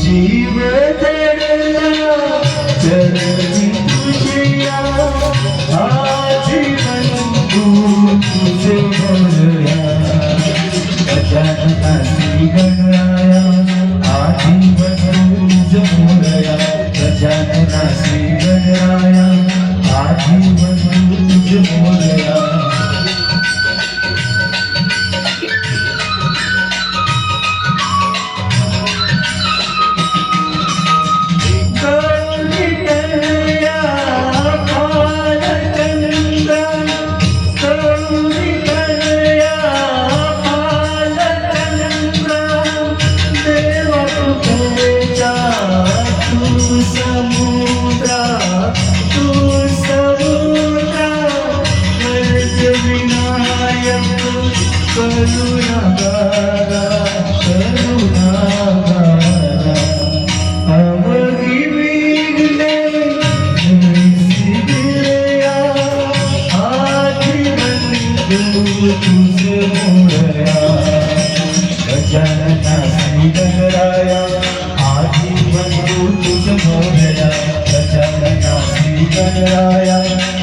जीव धरला चरणी तुझ्या आजीवन तुझे मोरया गजानना श्री गणराया आजीवन तुझे मोरया गजानना श्री गणराया आजीवन तुझे मोरया करुणागारा करुणागारा अवघी विघ्ने निसिया आजीवन तुझे मोरया गजानना श्री गणराया आजीवन तुझे मोरया गजानना श्री गणराया